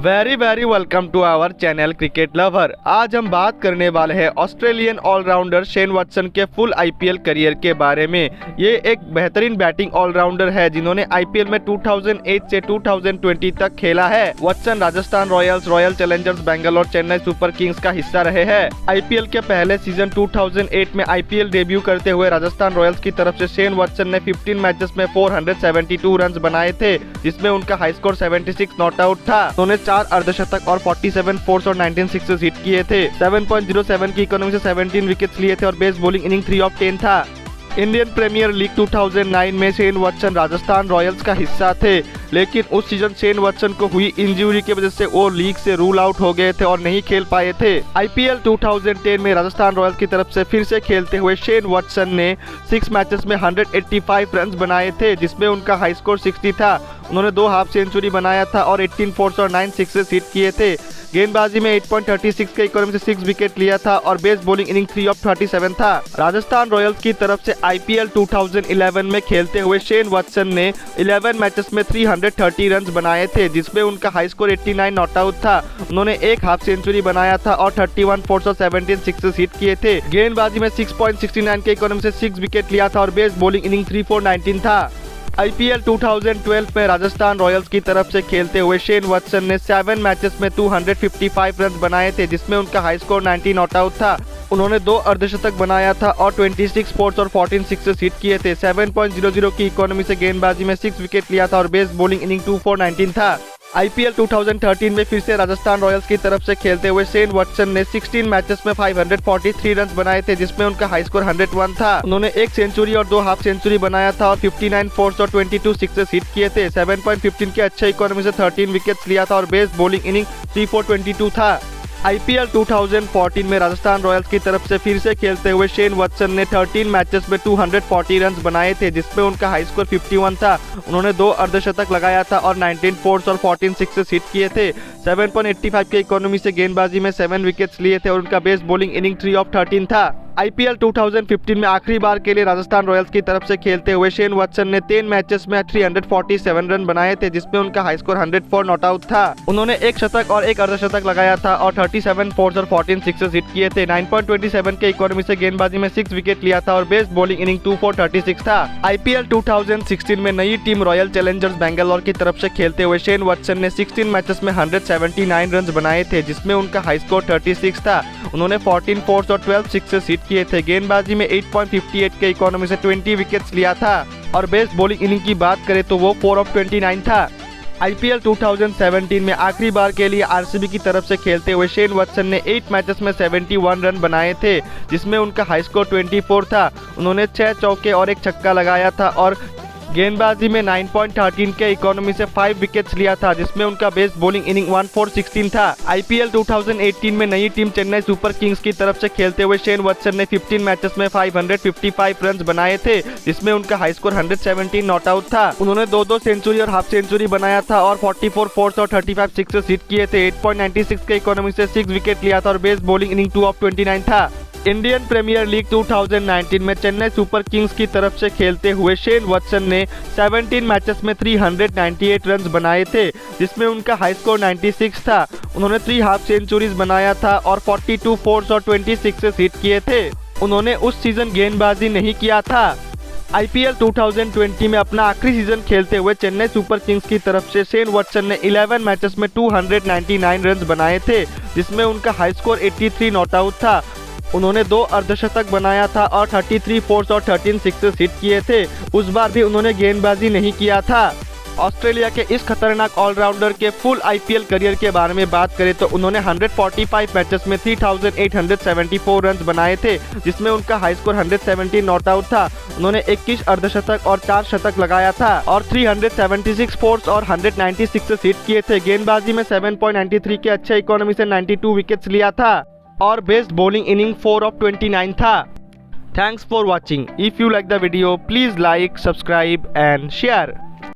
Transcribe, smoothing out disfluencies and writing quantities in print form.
Very welcome to our channel cricket lover. आज हम बात करने वाले हैं ऑस्ट्रेलियन ऑलराउंडर शेन वॉटसन के फुल आईपीएल करियर के बारे में। ये एक बेहतरीन बैटिंग ऑलराउंडर है जिन्होंने आईपीएल में 2008 से 2020 तक खेला है। Watson Rajasthan Royals, royal Challengers Bangalore, Chennai super Kings का हिस्सा रहे हैं। आईपीएल के पहले सीजन 2008 में आईपीएल डेब्यू करते हुए राजस्थान रॉयल्स की तरफ से शेन वॉटसन ने 15 मैचेस में 472 रन बनाए थे, जिसमें उनका हाई स्कोर 76 नॉट आउट था। उन्होंने 4 अर्धशतक और 47 फोर्स और 19 सिक्सेस हिट किए थे। 7.07 की इकोनॉमी से 17 विकेट्स लिए थे और बेस बॉलिंग इनिंग 3 ऑफ 10 था। इंडियन प्रीमियर लीग 2009 में शेन वॉटसन राजस्थान रॉयल्स का हिस्सा थे, लेकिन उस सीजन शेन वॉटसन को हुई इंजरी की वजह से वो लीग से रूल आउट हो गए थे और नहीं खेल पाए थे। आईपीएल 2010 में राजस्थान रॉयल्स की तरफ से फिर से खेलते हुए शेन वॉटसन ने 6 मैचेस में 185 रन बनाए थे, जिसमें उनका हाई स्कोर 60 था। उन्होंने 2 हाफ सेंचुरी बनाया था और 18 फोर्स और 9 सिक्सेस हिट किए थे। गेंदबाजी में 8.36 के इकोनॉमी से 6 विकेट लिया था और बेस बॉलिंग इनिंग 3 ऑफ 37 था। राजस्थान रॉयल्स की तरफ से आईपीएल 2011 में खेलते हुए शेन वॉटसन ने 11 मैचेस में 330 रन बनाए थे, जिसमें उनका हाई स्कोर 89 नॉट आउट था। उन्होंने 1 हाफ सेंचुरी बनाया था और 31 फोर्स और 17 सिक्सेस हिट किए थे। गेंदबाजी में 6.69 के इकोनॉमी से 6 विकेट लिया था और बेस बॉलिंग इनिंग 3/4 था। आईपीएल 2012 में राजस्थान रॉयल्स की तरफ से खेलते हुए शेन वॉटसन ने 7 मैचेस में 255 रन बनाए थे, जिसमें उनका हाई स्कोर 90 नॉट आउट था। उन्होंने 2 अर्धशतक बनाया था और 26 फोर्स और 14 सिक्सेस हिट किए थे। 7.00 की इकोनॉमी से गेंदबाजी में 6 विकेट लिया था और बेस बॉलिंग इनिंग 2/4 था। आईपीएल 2013 में फिर से राजस्थान रॉयल्स की तरफ से खेलते हुए शेन वॉटसन ने 16 मैचेस में 543 रन बनाए थे, जिसमें उनका हाई स्कोर 101 था। उन्होंने 1 सेंचुरी और 2 हाफ सेंचुरी बनाया था और 59 फोर्स और 22 सिक्सेस हिट किए थे। 7.15 के अच्छे इकोनॉमी से 13 विकेट्स लिया था और बेस बॉलिंग इनिंग 3/4 था। आईपीएल 2014 में राजस्थान रॉयल्स की तरफ से फिर से खेलते हुए शेन वॉटसन ने 13 मैचेस में 240 रन बनाए थे, जिसमें उनका हाई स्कोर 51 था। उन्होंने 2 अर्धशतक लगाया था और 19 फोर्स और 14 सिक्सेस हिट किए थे। 7.85 के इकोनॉमी से गेंदबाजी में 7 विकेट्स लिए थे और उनका बेस बॉलिंग इनिंग 3 ऑफ 13 था। आईपीएल 2015 में आखिरी बार के लिए राजस्थान रॉयल्स की तरफ से खेलते हुए शेन वॉटसन ने 10 मैचेस में 347 रन बनाए थे, जिसमें उनका हाई स्कोर 104 नॉट आउट था। उन्होंने 1 शतक और 1 अर्धशतक लगाया था और 37 फोर्स और 14 सिक्सेस हिट किए थे। 9.27 के इकोनॉमी से गेंदबाजी में 6 विकेट लिया था और बेस बॉलिंग इनिंग 2/4 था। आईपीएल 2016 में नई टीम रॉयल चैलेंजर्स बेंगलोर की तरफ से खेलते हुए शेन वॉटसन ने 16 मैचेस में 179 रन बनाए थे, जिसमें उनका हाई स्कोर 36 था। उन्होंने 14 फोर्स और 12 सिक्सेस हिट किए थे। गेंदबाजी में 8.58 के इकोनॉमी से 20 विकेट्स लिया था और बेस बॉलिंग इनिंग की बात करें तो वो 4 ऑफ 29 था। आईपीएल 2017 में आखिरी बार के लिए आरसीबी की तरफ से खेलते हुए शेन वॉटसन ने 8 मैचेस में 71 रन बनाए थे, जिसमें उनका हाई स्कोर 24 था। उन्होंने 6 चौके और 1 छक्का लगाया था और गेंदबाजी में 9.13 के इकोनॉमी से 5 विकेट्स लिया था, जिसमें उनका बेस बॉलिंग इनिंग 1/4 था। आईपीएल 2018 में नई टीम चेन्नई सुपर किंग्स की तरफ से खेलते हुए शेन वॉटसन ने 15 मैचेस में 555 रन बनाए थे, जिसमें उनका हाई स्कोर 117 नॉट आउट था। उन्होंने 2 सेंचुरी और हाफ सेंचुरी बनाया था और 44 फोर्स और 35 सिक्सेस हिट किए थे। 8.96 के इकोनॉमी से 6 विकेट लिया था और बेस बॉलिंग इनिंग 2 ऑफ 29 था। इंडियन प्रीमियर लीग 2019 में चेन्नई सुपर किंग्स की तरफ से खेलते हुए शेन वॉटसन ने 17 मैचेस में 398 रन बनाए थे, जिसमें उनका हाई स्कोर 96 था। उन्होंने 3 हाफ सेंचुरीज बनाया था और 42 फोर्स और 20 सिक्सेस हिट किए थे। उन्होंने उस सीजन गेंदबाजी नहीं किया था। आईपीएल 2020 में अपना आखिरी सीजन खेलते हुए चेन्नई सुपर किंग्स की तरफ से शेन वॉटसन ने 11 मैचेस में 299 रन बनाए थे, जिसमें उनका हाई स्कोर 83 नॉट आउट था। उन्होंने 2 अर्धशतक बनाया था और 33 फोर्स और 13 सिक्सेस हिट किए थे। उस बार भी उन्होंने गेंदबाजी नहीं किया था। ऑस्ट्रेलिया के इस खतरनाक ऑलराउंडर के फुल आईपीएल करियर के बारे में बात करें तो उन्होंने 145 मैचेस में 3874 रन बनाए थे, जिसमें उनका हाई स्कोर 117 नॉट आउट था। उन्होंने 21 अर्धशतक और 4 शतक लगाया था और 376 फोर्स और 196 हिट किए थे। गेंदबाजी में 7.93 के अच्छे इकोनॉमी से 92 विकेट्स लिया था और बेस्ट बॉलिंग इनिंग 4 ऑफ 29 था। Thanks for watching. If you like the video please like, subscribe and share.